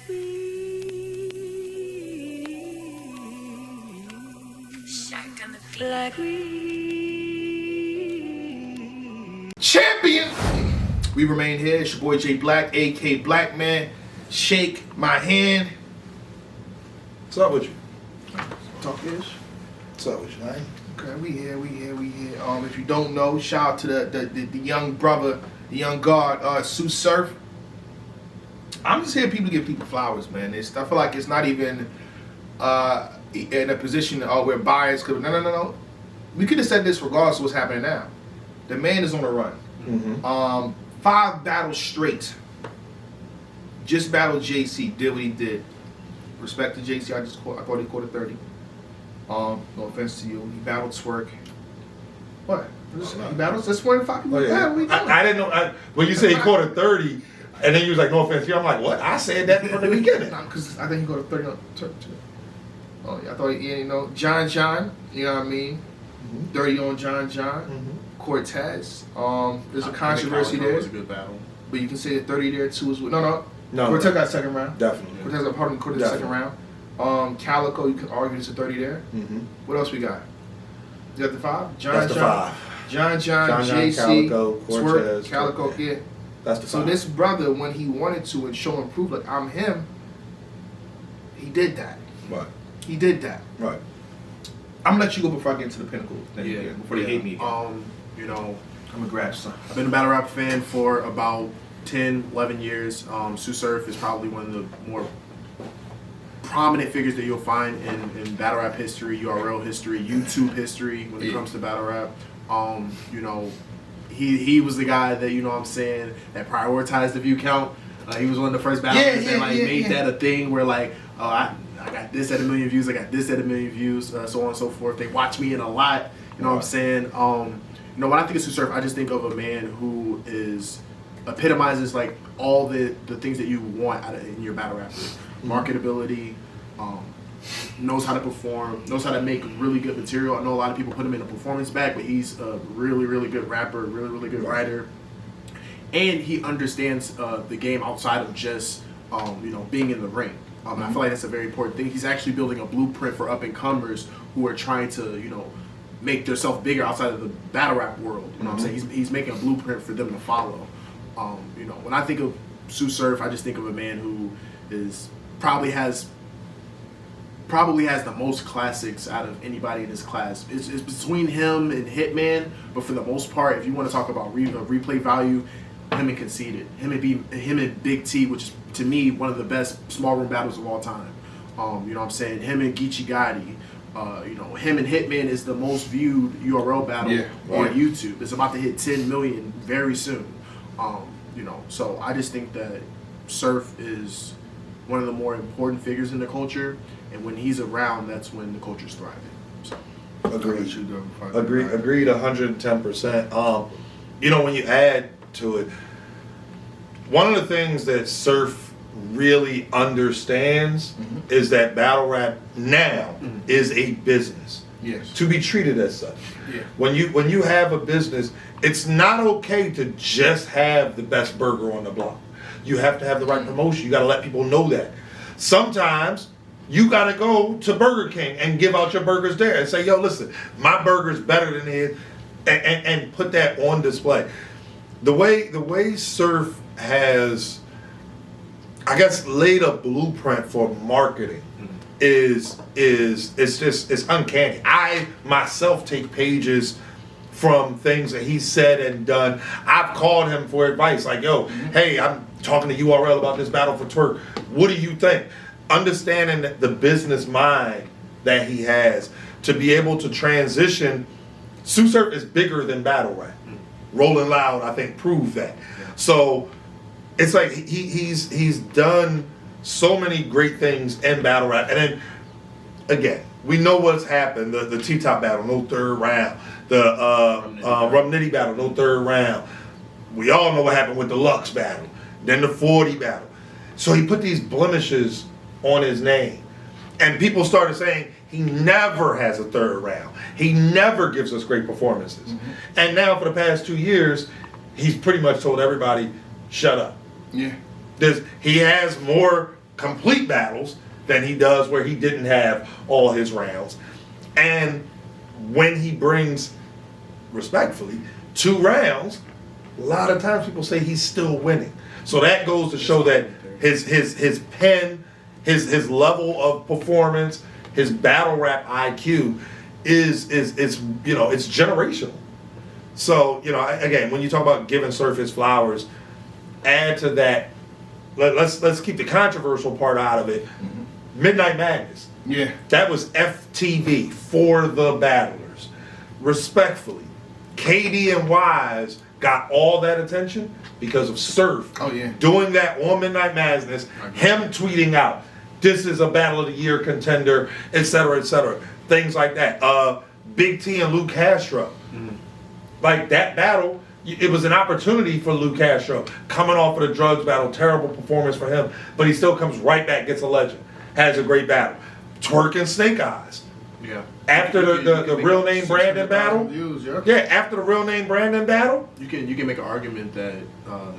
Champion! We remain here. It's your boy Jay Black, AK Black Man. Shake my hand. What's up with you? Talk ish. What's up with you, man? Okay, we here. If you don't know, shout out to the young brother, the young guard, Sue Surf. I'm just here people to give people flowers, man. I feel like it's not even in a position we're biased. Cause no. We could have said this regardless of what's happening now. The man is on a run. Mm-hmm. 5 battles straight. Just battled JC. Did what he did. Respect to JC. I thought he caught a 30. No offense to you. He battled Twerk. What? He battled. That's 25 people. Oh, yeah. I didn't know. When you say he caught a 30, and then you was like, no offense to you, I'm like, what? I said that from the beginning. Because I think he caught a 30 on Twerk too. Oh yeah, I thought John. You know what I mean? Mm-hmm. 30 on John. Mm-hmm. Cortez. There's a controversy there. It was a good battle. But you can say 30 there too as well. No. Cortez got second round. Definitely. Cortez got second round. Calico, you can argue it's a 30 there. Mm-hmm. What else we got? You got the 5? That's the 5. John, JC, Calico, Cortez, Twerk, Calico, yeah. That's the 5. So this brother, when he wanted to and show and prove like I'm him, he did that. Right. He did that. Right. I'm gonna let you go before I get into the pinnacle thing again, before they hate me again. I'm a grab son. I've been a battle rap fan for about 10, 11 years. Sue Surf is probably one of the more prominent figures that you'll find in battle rap history, URL history, YouTube history when it comes to battle rap. He was the guy that, that prioritized the view count. He was one of the first battlers that made that a thing where I got this at 1 million views, I got this at 1 million views, so on and so forth. They watch me in a lot, what I'm saying? When I think of Sue Surf, I just think of a man who epitomizes all the things that you want in your battle rapper. Marketability, knows how to perform, knows how to make really good material. I know a lot of people put him in a performance bag, but he's a really, really good rapper, really, really good writer. And he understands the game outside of just, being in the ring. I feel like that's a very important thing. He's actually building a blueprint for up-and-comers who are trying to, make themselves bigger outside of the battle rap world. You know what I'm saying? He's making a blueprint for them to follow. When I think of Sue Surf, I just think of a man who probably has the most classics out of anybody in his class. It's between him and Hitman, but for the most part, if you want to talk about replay value, him and Conceited, him and Big T, which is to me one of the best small room battles of all time. Him and Geechee Gotti. Him and Hitman is the most viewed URL battle on YouTube. It's about to hit 10 million very soon. So I just think that Surf is one of the more important figures in the culture, and when he's around, that's when the culture's thriving. So. Agreed 110%. When you add to it, one of the things that Surf really understands is that battle rap now is a business. Yes. To be treated as such. Yeah. When you have a business, it's not okay to just have the best burger on the block. You have to have the right promotion. You got to let people know that. Sometimes you got to go to Burger King and give out your burgers there and say, yo, listen, my burger's better than his, and put that on display. The way Surf has, I guess, laid a blueprint for marketing is it's uncanny. I myself take pages from things that he said and done. I've called him for advice, like, yo, hey, I'm talking to URL about this battle for Twerk. What do you think? Understanding the business mind that he has to be able to transition. Sue Surf is bigger than battle rap. Rolling Loud, I think, proved that. So it's like he's done so many great things in battle rap. And then, again, we know what's happened. The T-Top battle, no third round. The Rum Nitty battle, no third round. We all know what happened with the Lux battle. Then the 40 battle. So he put these blemishes on his name. And people started saying he never has a third round. He never gives us great performances. And now for the past 2 years, he's pretty much told everybody, shut up. Yeah. He has more complete battles than he does where he didn't have all his rounds. And when he brings, respectfully, 2 rounds, a lot of times people say he's still winning. So that goes to show that his pen, his level of performance, his battle rap IQ is you know, it's generational. So, you know, again, when you talk about giving Surf his flowers, add to that, let's keep the controversial part out of it. Midnight Madness. Yeah. That was FTV for the battlers. Respectfully, KD and Wise got all that attention because of Surf. Oh, yeah. Doing that on Midnight Madness, him tweeting out, this is a Battle of the Year contender, etc., etc. Things like that. Big T and Luke Castro. Like that battle, it was an opportunity for Luke Castro. Coming off of the drugs battle, terrible performance for him, but he still comes right back, gets a legend, has a great battle. Twerk and Snake Eyes. Yeah. After the real name Brandon battle. Views, yeah. Yeah, after the real name Brandon battle. You can make an argument that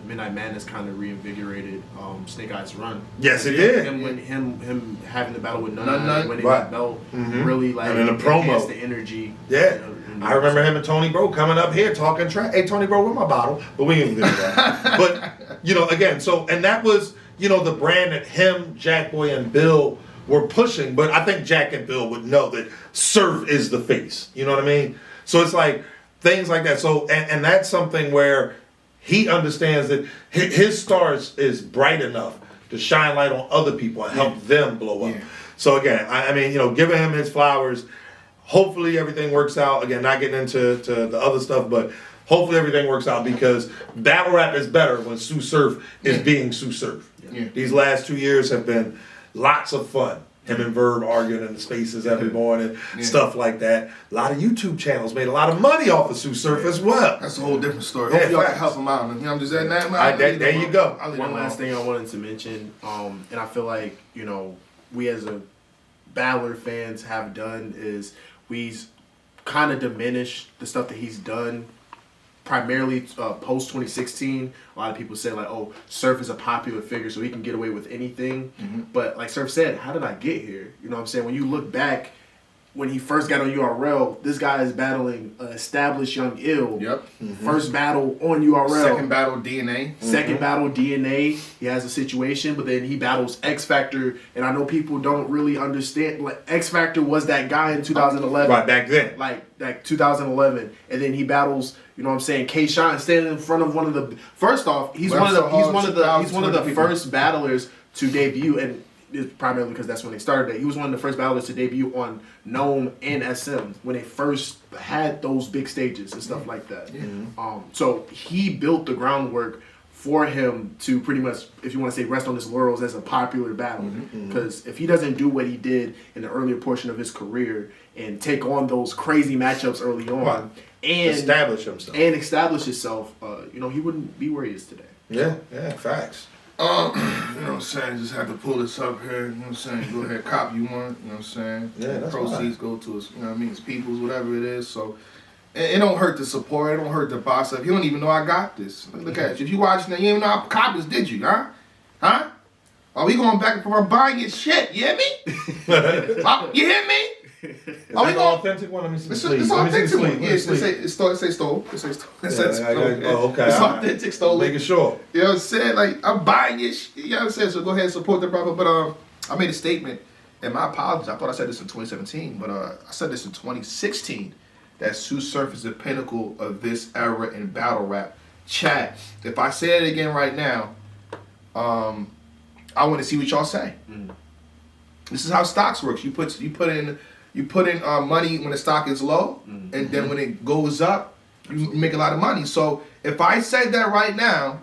Midnight Madness kind of reinvigorated Snake Eyes' run. Yes, it did. Him having the battle with None None, winning right. that belt really like And in the promo. enhanced the energy. Yeah. You know, I remember him and Tony Bro coming up here talking trash. Hey, Tony Bro, where's my bottle? But we ain't gonna do that. But, you know, again, so, and that was, you know, the brand that him, Jack Boy, and Bill were pushing. But I think Jack and Bill would know that Surf is the face. You know what I mean? So it's like things like that. So, and that's something where he understands that his star is bright enough to shine light on other people and help them blow up. Yeah. So again, I mean, you know, giving him his flowers. Hopefully everything works out. Again, not getting into the other stuff, but hopefully everything works out because battle rap is better when Sue Surf is being Sue Surf. Yeah. These last 2 years have been lots of fun. Him and Verb arguing in the spaces every morning, stuff like that. A lot of YouTube channels made a lot of money off of Sue Surf as well. That's a whole different story. Yeah, Hopefully y'all can facts. help him out. You know, I'm just saying that. There you go. One last thing I wanted to mention, and I feel like, you know, we as a Battler fans have done is we've kind of diminished the stuff that he's done primarily post 2016. A lot of people say like, oh, Surf is a popular figure so he can get away with anything. But like Surf said, how did I get here? You know what I'm saying? When you look back, when he first got on URL, this guy is battling established Young Ill. Yep. First battle on URL. Second battle DNA. Second battle DNA. He has a situation, but then he battles X Factor, and I know people don't really understand. Like X Factor was that guy in 2011. Right back then. Like 2011, and then he battles. You know what I'm saying? K-Shine standing in front of one of the. First off, he's one of the first battlers to debut, and it's primarily because that's when they started it. He was one of the first battlers to debut on Gnome and SM when they first had those big stages and stuff like that. So he built the groundwork for him to pretty much, if you want to say, rest on his laurels as a popular battler. Because if he doesn't do what he did in the earlier portion of his career and take on those crazy matchups early on and establish himself, you know, he wouldn't be where he is today. Yeah, facts. You know what I'm saying? Just have to pull this up here. You know what I'm saying? Go ahead, cop you one. You know what I'm saying? Yeah, that's proceeds go to us. You know what I mean? It's people's, whatever it is. So it don't hurt to support. It don't hurt to boss up. You don't even know I got this. Look at you. If you watching that, you didn't even know I cop this, did you? Huh? Are we going back and forth buying your shit? You hear me? You hear me? Are we going authentic one? Let me see. It's authentic one. Yeah, it say stole. It say stole. Okay. It's authentic stolen. Making sure. You know what I'm saying? Like, I'm buying it. You know what I'm saying? So go ahead and support the brother. But I made a statement, and my apologies. I thought I said this in 2017, but I said this in 2016, that Sue Surf is the pinnacle of this era in battle rap. Chat. If I say it again right now, I want to see what y'all say. This is how stocks works. You put in money when the stock is low, and then when it goes up, you make a lot of money. So if I say that right now,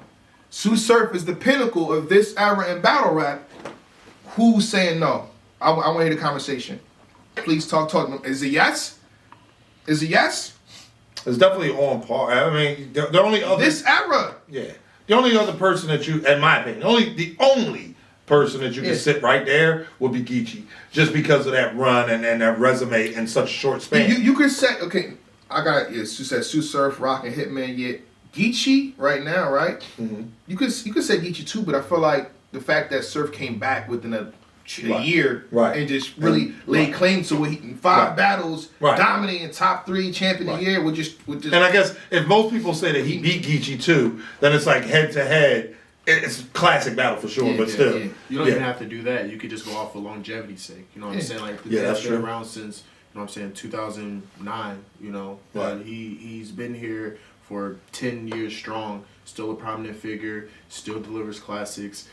Sue Surf is the pinnacle of this era in battle rap, who's saying no? I want to hear the conversation. Please talk. Is it yes? Is it yes? It's definitely on par. I mean, the only other This era. Yeah. The only other person that you, in my opinion, the only person that you can sit right there would be Geechee, just because of that run and that resume in such a short span. You could say, okay, I got it. Sue said Sue Surf, Rock, and Hitman. Yet Geechee right now, right? You could say Geechee too, but I feel like the fact that Surf came back within a Right. year Right. and just really laid claim to it in 5 Right. battles, Right. dominating top 3 champion of Right. the year with just. And I guess if most people say that he beat Geechee too, then it's like head to head. It's a classic battle for sure, Yeah, but yeah, still. yeah. You don't Yeah. even have to do that. You could just go off for longevity's sake. You know what I'm Yeah. saying? Like, the Yeah, dad's that's been true. around since, you know what I'm saying, 2009, you know. Right. He's been here for 10 years strong, still a prominent figure, still delivers classics.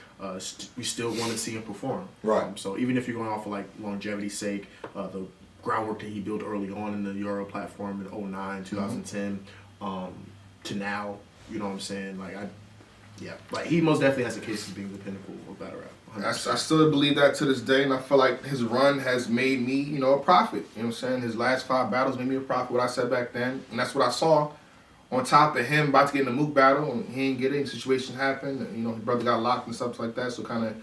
We still want to see him perform. Right. So even if you're going off for, like, longevity's sake, the groundwork that he built early on in the Euro platform in 09, 2010, to now, you know what I'm saying? Like, like he most definitely has a case of being the pinnacle of battle rap. I 100%. still believe that to this day, and I feel like his run has made me, you know, a prophet. You know what I'm saying? His last 5 battles made me a prophet, what I said back then, and that's what I saw. On top of him about to get in the Mook battle, and he didn't get it, and situations happened, and, you know, his brother got locked and stuff like that, so kind of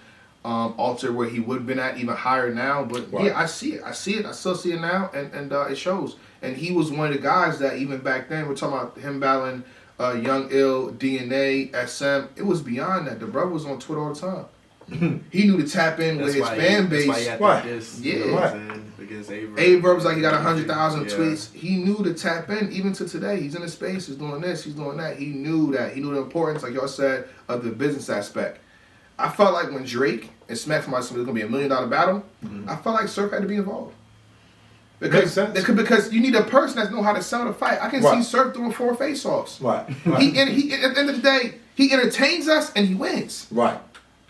altered where he would have been at, even higher now. But Right. yeah, I see it. I still see it now, and it shows. And he was one of the guys that even back then, we're talking about him battling Young Ill, DNA, SM. It was beyond that. The brother was on Twitter all the time. He knew to tap in with his fan base. That's why he had Right. this. Yeah. You know what I'm saying? Against Averb. Averb was like he got 100,000 Yeah. tweets. He knew to tap in even to today. He's in the space. He's doing this. He's doing that. He knew that. He knew the importance, like y'all said, of the business aspect. I felt like when Drake and Smack from something was gonna be $1 million battle, I felt like Surf had to be involved. Makes sense. Because you need a person that know how to sell the fight. I can Right. see Surf doing 4 face-offs. Right. He at the end of the day, he entertains us and he wins. Right.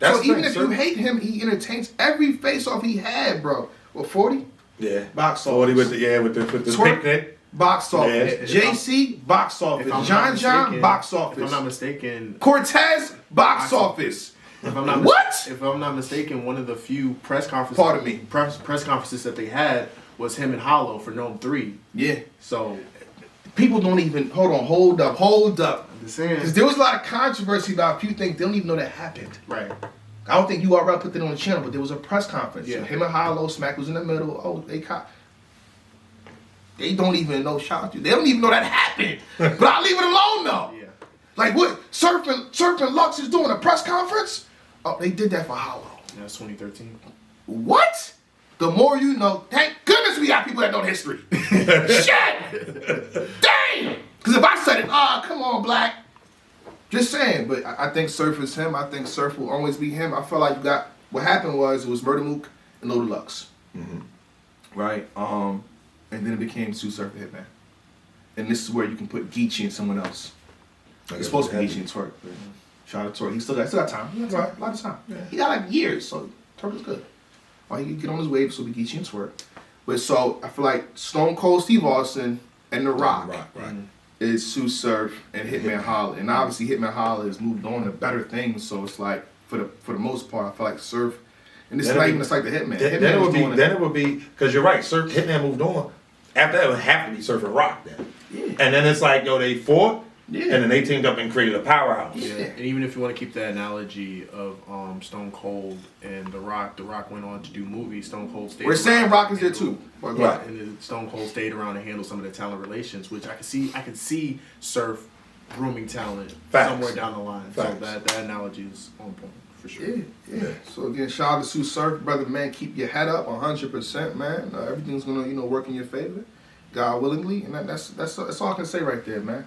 So the even thing, if sir. you hate him, he entertains every face-off he had, bro. What, 40? Yeah. Box 40 office. with the Twerk. picnic. Box office. Yeah. JC, box office. If I'm not John John, mistaken- box If I'm office. not mistaken, Cortez, box Box office. if I'm not What? If I'm not mistaken, one of the few press conferences. Pardon me. Press conferences that they had was him and Hollow for Gnome 3. Yeah. So People don't even, hold up. I'm just saying. Because there was a lot of controversy about a few things. They don't even know that happened. Right. I don't think URL put that on the channel, but there was a press conference. Yeah. Him and Hollow, Smack was in the middle. Oh, they don't even know. Shout out to you. They don't even know that happened. But I'll leave it alone though. Yeah. Like what? Surfing Lux is doing a press conference? Oh, they did that for Hollow. Yeah, that's 2013. What? The more you know. Thank goodness we got people that know history. Shit! Damn! Because if I said it, come on, Black. Just saying. But I think Surf is him. I think Surf will always be him. I feel like you got. What happened was it was Murder Mook and Loaded Lux. Right? And then it became Sue Surf the Hitman. And this is where you can put Geechee and someone else. It's supposed to be Geechee and Twerk. But shout out to Twerk. He still got time. He got a lot of time. He got like years, so Twerk is good. Or he can get on his wave, so be Geechee and Twerk. But so I feel like Stone Cold Steve Austin and The Rock Right. is Sue Surf and Hitman Holla. And obviously Hitman Holla has moved on to better things, so it's like for the most part, I feel like Surf, and this is not even just like the Hitman. Then it would be because you're right. Surf Hitman moved on. After that, it would have to be Surf and Rock then. Yeah. And then it's like they fought. Yeah. And then they teamed up and created a powerhouse. Yeah. And even if you want to keep that analogy of Stone Cold and The Rock went on to do movies. Stone Cold stayed. We're around saying Rock is there and too. handled- Right. And then Stone Cold stayed around and handled some of the talent relations, which I could see Surf grooming talent Facts. somewhere down the line. Facts. So that analogy is on point for sure. Yeah. So again, shout out to Sue Surf, brother, man. Keep your head up 100%, man. Everything's gonna, work in your favor, God willingly, and that's all I can say right there, man.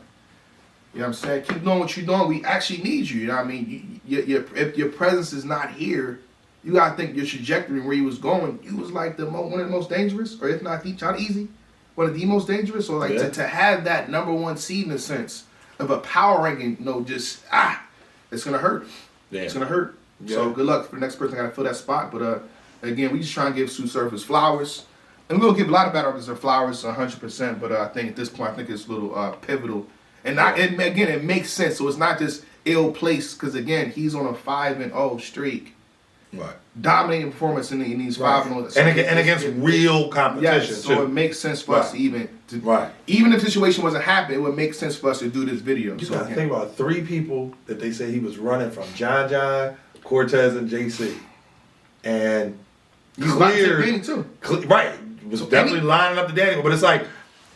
You know what I'm saying? Keep doing what you're doing. We actually need you. You know what I mean? If your presence is not here, you gotta think your trajectory where you was going. You was like one of the most dangerous, or if not not easy, one of the most dangerous. Or like Yeah. to have that #1 seed in a sense of a power ranking. It's gonna hurt. Yeah. It's gonna hurt. Yeah. So good luck for the next person that gotta fill that spot. But again, we just trying to give Sue Surf his flowers. And we'll give a lot of battle rappers their flowers 100%, but I think at this point, it's a little pivotal. And again, it makes sense. So it's not just ill placed, because again, he's on a 5-0 streak. Right. Dominating performance in these 5-0. And against real competition, yes, so too. it makes sense for us to even if the situation wasn't happening, it would make sense for us to do this video. You So gotta think about 3 people that they say he was running from: John, Cortez, and JC. And he's clear, too. Right. Was definitely lining up the Danny, but it's like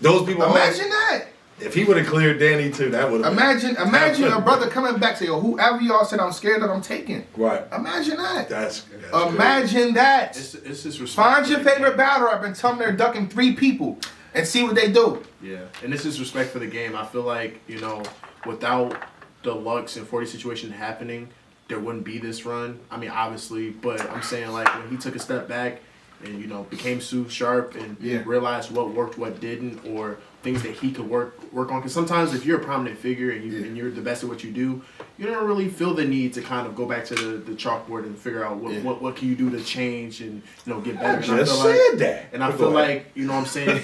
those people. Imagine that. If he would have cleared Danny too, that would have. Imagine a brother coming back say, "Yo, whoever y'all said I'm scared of, I'm taking." Right. Imagine that. That's Imagine that. It's just respect. Find your favorite battle rap and tell them they're ducking 3 people and see what they do. Yeah, and this is respect for the game. I feel like, without the Lux and 40 situation happening, there wouldn't be this run. I mean, obviously, but I'm saying, like, when he took a step back and, became Sue Sharp and realized what worked, what didn't, or things that he could work on. Because sometimes if you're a prominent figure and you're the best at what you do, you don't really feel the need to kind of go back to the chalkboard and figure out what can you do to change and get better. I just said that. And I feel like, you know what I'm saying?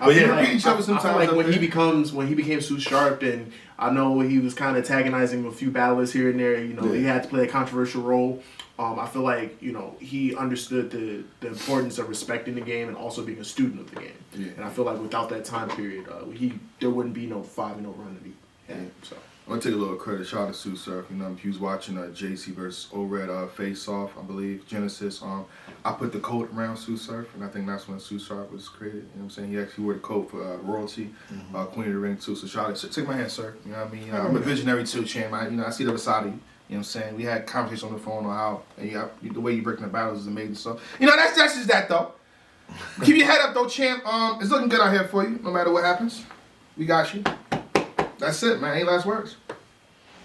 I feel like when he became Sue Sharp, and I know he was kind of antagonizing a few battlers here and there, he had to play a controversial role. I feel like, he understood the importance of respecting the game and also being a student of the game. Yeah. And I feel like without that time period, there wouldn't be no 5-0 run to be had. So I'm gonna take a little credit. Shout out to Sue Surf. He was watching JC versus O-Red Face Off, I believe, Genesis. I put the coat around Sue Surf, and I think that's when Sue Surf was created. You know what I'm saying? He actually wore the coat for Royalty, Queen of the Ring too. So shout out. Take my hand, sir. You know what I mean? I'm a visionary too, Champ. I see the other side of you. You know what I'm saying? We had conversation on the phone on how the way you break the battles is amazing. So, that's just that, though. Keep your head up, though, Champ. It's looking good out here for you, no matter what happens. We got you. That's it, man. Any last words?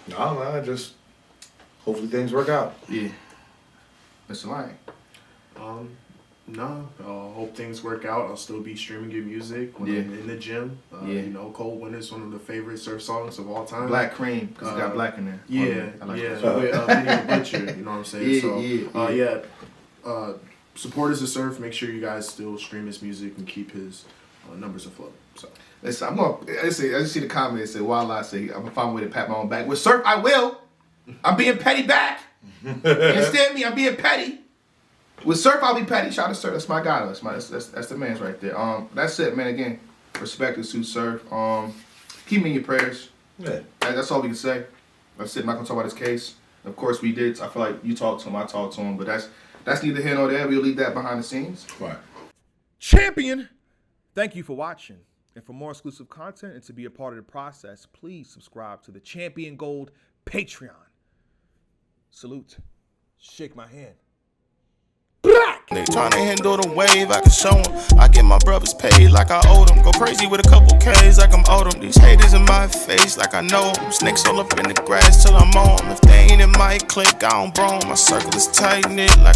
No, man. Just hopefully things work out. Yeah. Mr. Lion. No. Hope things work out. I'll still be streaming your music when I'm in the gym. Cold Winter is one of the favorite surf songs of all time. Black Cream, because it got black in there. With Vinny the Butcher, you know what I'm saying? Supporters of surf, make sure you guys still stream his music and keep his numbers afloat. So listen, I just see the comment that said, Wildlife say, I'm gonna find a way to pat my own back. With surf, I will. I'm being petty back. You understand me? I'm being petty. With surf, I'll be petty. Shout out to Surf. That's my guy. That's the man's right there. That's it, man. Again, respect to Sue Surf. Keep me in your prayers. Yeah. That's all we can say. That's it. I'm not gonna talk about his case. Of course, we did. I feel like you talked to him. I talked to him. But that's neither here nor there. We'll leave that behind the scenes. Right. Champion. Thank you for watching. And for more exclusive content and to be a part of the process, please subscribe to the Champion Gold Patreon. Salute. Shake my hand. They tryna handle the wave, I can show them. I get my brothers paid like I owe them. Go crazy with a couple K's like I'm owed them. These haters in my face like I know them. Snakes all up in the grass till I'm on them. If they ain't in my clique, I don't bro 'em. My circle is tight knit like a